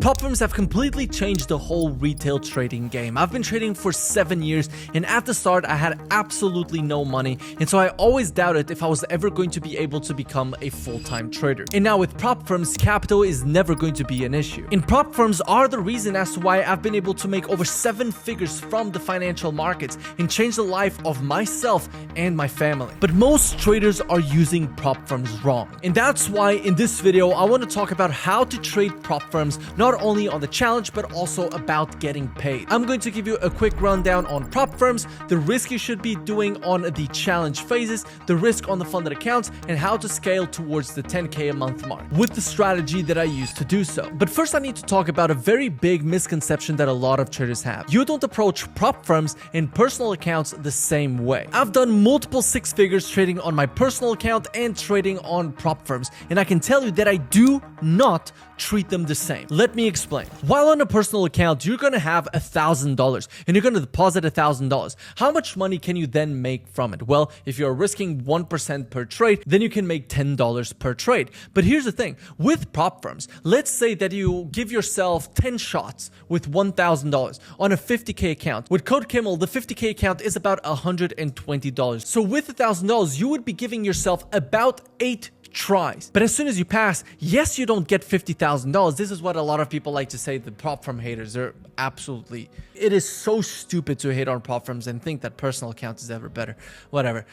Prop firms have completely changed the whole retail trading game. I've been trading for 7 years, and at the start I had absolutely no money, and so I always doubted if I was ever going to be able to become a full-time trader. And now with prop firms, capital is never going to be an issue. And prop firms are the reason as to why I've been able to make over 7 figures from the financial markets and change the life of myself and my family. But most traders are using prop firms wrong. And that's why in this video I want to talk about how to trade prop firms, not only on the challenge but also about getting paid. I'm going to give you a quick rundown on prop firms, the risk you should be doing on the challenge phases, the risk on the funded accounts, and how to scale towards the 10K a month mark with the strategy that I use to do so. But first I need to talk about a very big misconception that a lot of traders have. You don't approach prop firms and personal accounts the same way. I've done multiple 6 figures trading on my personal account and trading on prop firms, and I can tell you that I do not treat them the same. Let me explain. While on a personal account, you're going to have $1,000 and you're going to deposit $1,000. How much money can you then make from it? Well, if you're risking 1% per trade, then you can make $10 per trade. But here's the thing. With prop firms, let's say that you give yourself 10 shots with $1,000 on a 50K account. With Code Kimmel, the 50K account is about $120. So with $1,000, you would be giving yourself about 8 tries. But as soon as you pass, yes, you don't get $50,000. This is what a lot of people like to say. The prop firm haters are absolutely, it is so stupid to hate on prop firms and think that personal account is ever better. Whatever.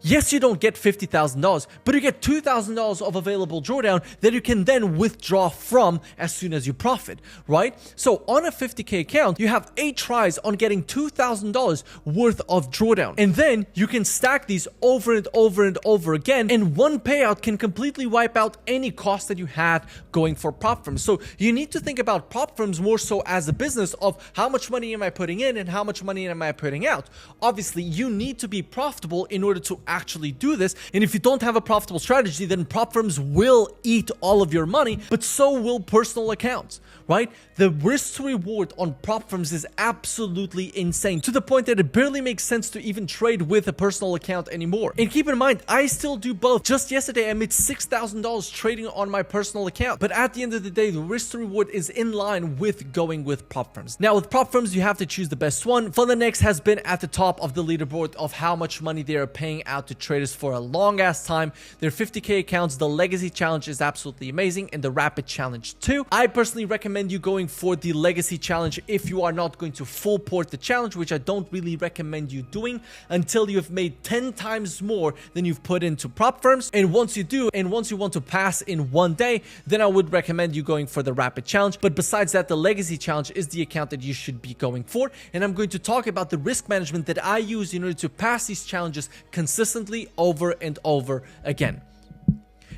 Yes, you don't get $50,000, but you get $2,000 of available drawdown that you can then withdraw from as soon as you profit, right? So on a 50K account, you have 8 tries on getting $2,000 worth of drawdown. And then you can stack these over and over and over again, and one payout can completely wipe out any cost that you had going for prop firms. So you need to think about prop firms more so as a business of how much money am I putting in and how much money am I putting out. Obviously, you need to be profitable in order to actually do this, and if you don't have a profitable strategy, then prop firms will eat all of your money, but so will personal accounts, right? The risk to reward on prop firms is absolutely insane, to the point that it barely makes sense to even trade with a personal account anymore. And keep in mind, I still do both. Just yesterday I made $6,000 trading on my personal account, but at the end of the day, the risk to reward is in line with going with prop firms. Now with prop firms, you have to choose the best one. FunderNext has been at the top of the leaderboard of how much money they are paying out to traders for a long ass time. Their 50K accounts, the legacy challenge is absolutely amazing, and the rapid challenge too. I personally recommend you going for the legacy challenge if you are not going to full port the challenge, which I don't really recommend you doing until you've made 10 times more than you've put into prop firms. And once you do, and once you want to pass in one day, then I would recommend you going for the rapid challenge. But besides that, the legacy challenge is the account that you should be going for, and I'm going to talk about the risk management that I use in order to pass these challenges consistently over and over again.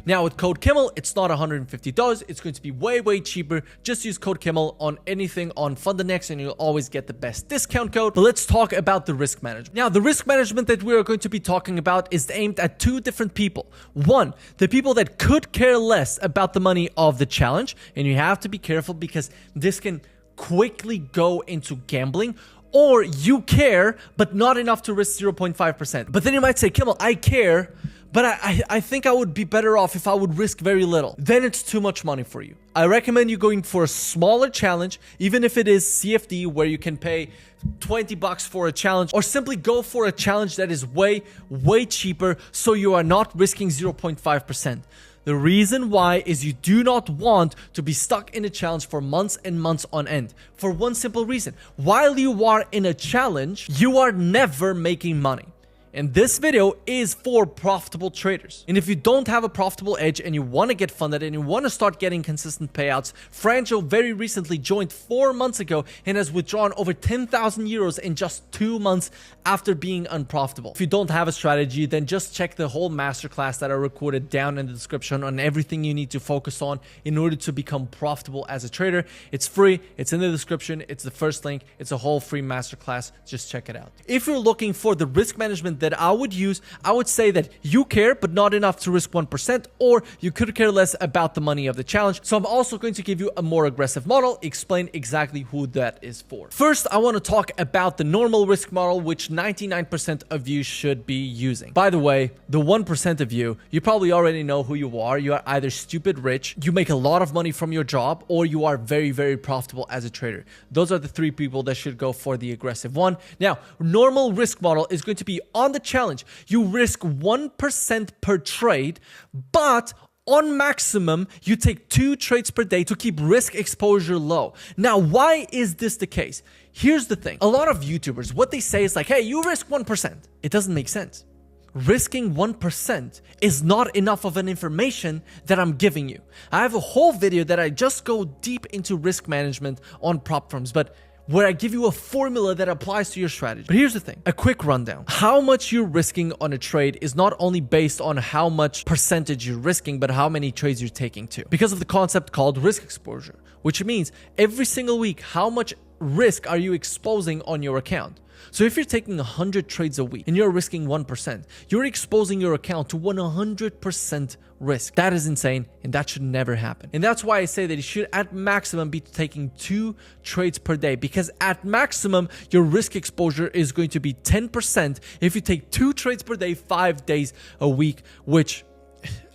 Now with Code Kimmel, it's not $150. It's going to be way cheaper. Just use Code Kimmel on anything on FunderNext and you'll always get the best discount code. But let's talk about the risk management. Now the risk management that we are going to be talking about is aimed at 2 different people. One, the people that could care less about the money of the challenge, and you have to be careful because this can quickly go into gambling. Or you care, but not enough to risk 0.5%. But then you might say, Kimmel, I care, but I think I would be better off if I would risk very little. Then it's too much money for you. I recommend you going for a smaller challenge, even if it is CFD, where you can pay $20 for a challenge, or simply go for a challenge that is way cheaper so you are not risking 0.5%. The reason why is you do not want to be stuck in a challenge for months and months on end. For one simple reason. While you are in a challenge, you are never making money. And this video is for profitable traders. And if you don't have a profitable edge and you want to get funded and you want to start getting consistent payouts, Franjo very recently joined 4 months ago and has withdrawn over 10,000 euros in just 2 months after being unprofitable. If you don't have a strategy, then just check the whole masterclass that I recorded down in the description on everything you need to focus on in order to become profitable as a trader. It's free. It's in the description. It's the first link. It's a whole free masterclass. Just check it out. If you're looking for the risk management that I would use, I would say that you care, but not enough to risk 1%, or you could care less about the money of the challenge. So I'm also going to give you a more aggressive model, explain exactly who that is for. First, I want to talk about the normal risk model, which 99% of you should be using. By the way, the 1% of you probably already know who you are. You are either stupid rich, you make a lot of money from your job, or you are very, very profitable as a trader. Those are the 3 people that should go for the aggressive one. Now, normal risk model is going to be on the challenge. You risk 1% per trade, but on maximum, you take 2 trades per day to keep risk exposure low. Now, why is this the case? Here's the thing. A lot of YouTubers, what they say is like, hey, you risk 1%. It doesn't make sense. Risking 1% is not enough of an information that I'm giving you. I have a whole video that I just go deep into risk management on prop firms, but where I give you a formula that applies to your strategy. But here's the thing, a quick rundown. How much you're risking on a trade is not only based on how much percentage you're risking, but how many trades you're taking too. Because of the concept called risk exposure, which means every single week, how much risk are you exposing on your account? So if you're taking 100 trades a week and you're risking 1%, you're exposing your account to 100% risk. That is insane, and that should never happen. And that's why I say that you should at maximum be taking 2 trades per day, because at maximum your risk exposure is going to be 10% if you take 2 trades per day 5 days a week, which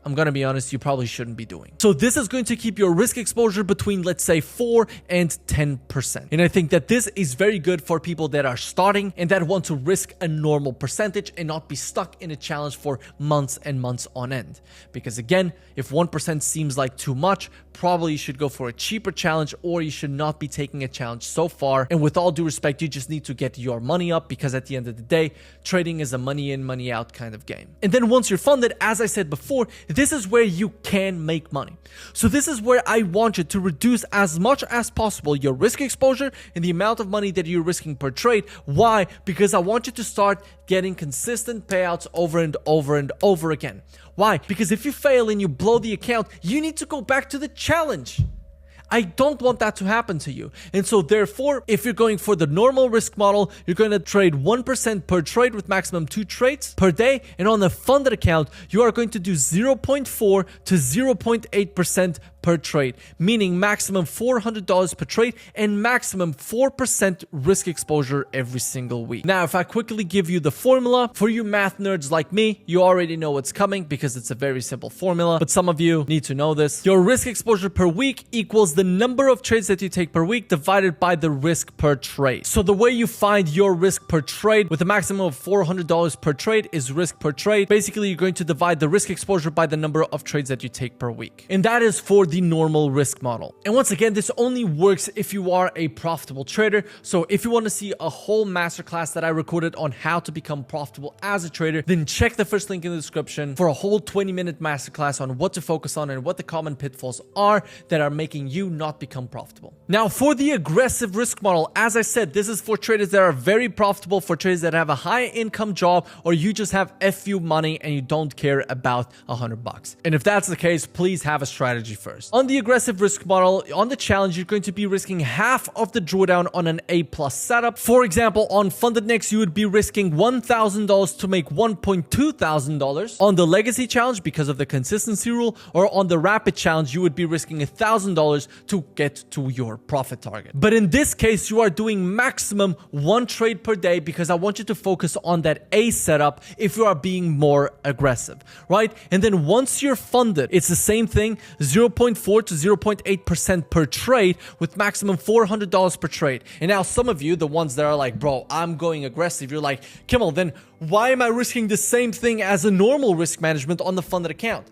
I'm gonna be honest, you probably shouldn't be doing. So this is going to keep your risk exposure between, let's say, 4 and 10%. And I think that this is very good for people that are starting and that want to risk a normal percentage and not be stuck in a challenge for months and months on end. Because again, if 1% seems like too much, probably you should go for a cheaper challenge, or you should not be taking a challenge so far. And with all due respect, you just need to get your money up, because at the end of the day, trading is a money in, money out kind of game. And then once you're funded, as I said before, this is where you can make money. So this is where I want you to reduce as much as possible your risk exposure and the amount of money that you're risking per trade. Why? Because I want you to start getting consistent payouts over and over and over again. Why? Because if you fail and you blow the account, you need to go back to the challenge. I don't want that to happen to you. And so therefore, if you're going for the normal risk model, you're going to trade 1% per trade with maximum 2 trades per day. And on the funded account, you are going to do 0.4 to 0.8% per trade, meaning maximum $400 per trade and maximum 4% risk exposure every single week. Now, if I quickly give you the formula, for you math nerds like me, you already know what's coming because it's a very simple formula, but some of you need to know this. Your risk exposure per week equals the number of trades that you take per week divided by the risk per trade. So the way you find your risk per trade with a maximum of $400 per trade is risk per trade. Basically, you're going to divide the risk exposure by the number of trades that you take per week. And that is for the normal risk model. And once again, this only works if you are a profitable trader. So if you want to see a whole masterclass that I recorded on how to become profitable as a trader, then check the first link in the description for a whole 20-minute masterclass on what to focus on and what the common pitfalls are that are making you not become profitable. Now, for the aggressive risk model, as I said, this is for traders that are very profitable, for traders that have a high income job, or you just have FU money and you don't care about $100. And if that's the case, please have a strategy first. On the aggressive risk model, on the challenge, you're going to be risking half of the drawdown on an A+ setup. For example, on Funded Next, you would be risking $1,000 to make $1,200. On the Legacy Challenge, because of the consistency rule, or on the Rapid Challenge, you would be risking $1,000 to get to your profit target. But in this case, you are doing maximum 1 trade per day, because I want you to focus on that A setup if you are being more aggressive, right? And then once you're funded, it's the same thing, 0.4 to 0.8% per trade with maximum $400 per trade. And now some of you, the ones that are like, bro, I'm going aggressive, you're like, Kimmel, then why am I risking the same thing as a normal risk management on the funded account?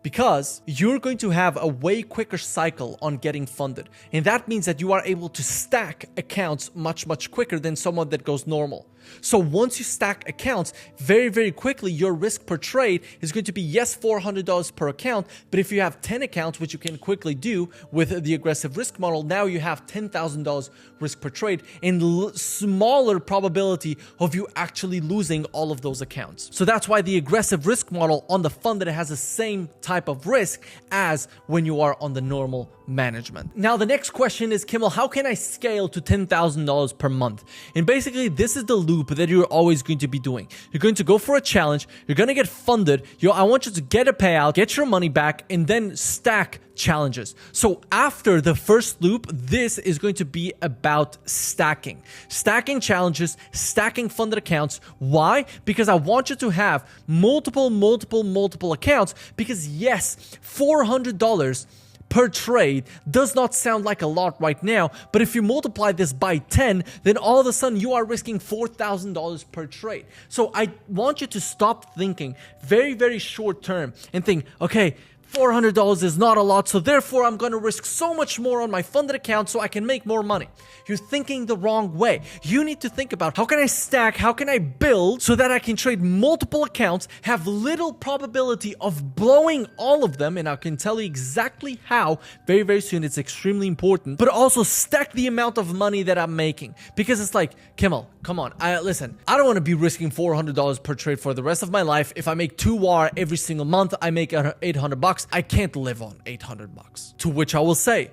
Because you're going to have a way quicker cycle on getting funded. And that means that you are able to stack accounts much, much quicker than someone that goes normal. So once you stack accounts, very, very quickly, your risk per trade is going to be, yes, $400 per account. But if you have 10 accounts, which you can quickly do with the aggressive risk model, now you have $10,000 risk per trade and smaller probability of you actually losing all of those accounts. So that's why the aggressive risk model on the funded has the same time type of risk as when you are on the normal management. Now, the next question is, Kimmel, how can I scale to $10,000 per month? And basically, this is the loop that you're always going to be doing. You're going to go for a challenge, you're going to get funded, I want you to get a payout, get your money back, and then stack challenges. So after the first loop, this is going to be about stacking challenges, stacking funded accounts. Why? Because I want you to have multiple accounts, because yes, $400 per trade does not sound like a lot right now, but if you multiply this by 10, then all of a sudden you are risking $4,000 per trade. So I want you to stop thinking very short term and think, okay, $400 is not a lot, so therefore I'm going to risk so much more on my funded account so I can make more money. You're thinking the wrong way. You need to think about, how can I stack, how can I build so that I can trade multiple accounts, have little probability of blowing all of them, and I can tell you exactly how very soon. It's extremely important, but also stack the amount of money that I'm making, because it's like, Kimmel, come on, listen, I don't want to be risking $400 per trade for the rest of my life. If I make 2 WAR every single month, I make $800. I can't live on $800. To which I will say,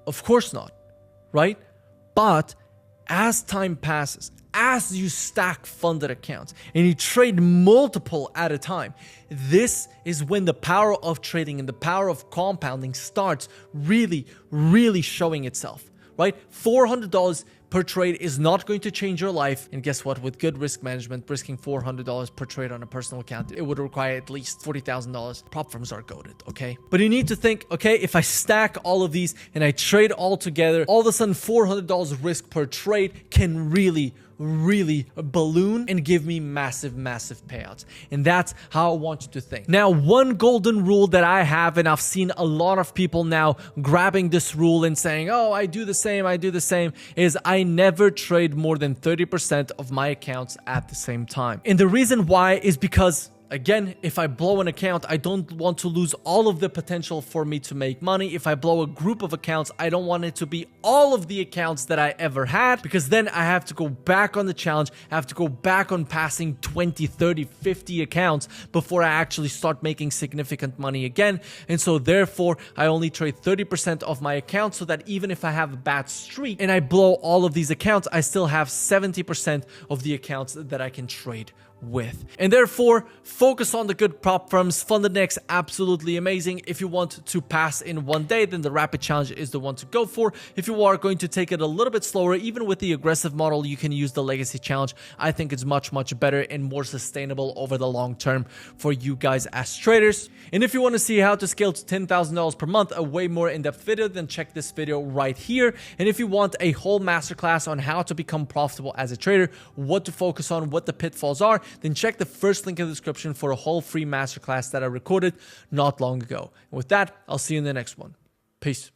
of course not, right? But as time passes, as you stack funded accounts and you trade multiple at a time, this is when the power of trading and the power of compounding starts really showing itself, right? $400 per trade is not going to change your life. And guess what? With good risk management, risking $400 per trade on a personal account, it would require at least $40,000. Prop firms are goated, okay? But you need to think, okay, if I stack all of these and I trade all together, all of a sudden $400 risk per trade can really balloon and give me massive payouts. And that's how I want you to think. Now, one golden rule that I have, and I've seen a lot of people now grabbing this rule and saying, oh, I do the same, is I never trade more than 30% of my accounts at the same time. And the reason why is because, again, if I blow an account, I don't want to lose all of the potential for me to make money. If I blow a group of accounts, I don't want it to be all of the accounts that I ever had, because then I have to go back on the challenge. I have to go back on passing 20, 30, 50 accounts before I actually start making significant money again. And so therefore, I only trade 30% of my accounts, so that even if I have a bad streak and I blow all of these accounts, I still have 70% of the accounts that I can trade with. And therefore, focus on the good prop firms. FundedNext, absolutely amazing. If you want to pass in one day, then the rapid challenge is the one to go for. If you are going to take it a little bit slower, even with the aggressive model, you can use the legacy challenge. I think it's much better and more sustainable over the long term for you guys as traders. And if you want to see how to scale to $10,000 per month, a way more in-depth video, then check this video right here. And if you want a whole masterclass on how to become profitable as a trader, what to focus on, what the pitfalls are, then check the first link in the description for a whole free masterclass that I recorded not long ago. And with that, I'll see you in the next one. Peace.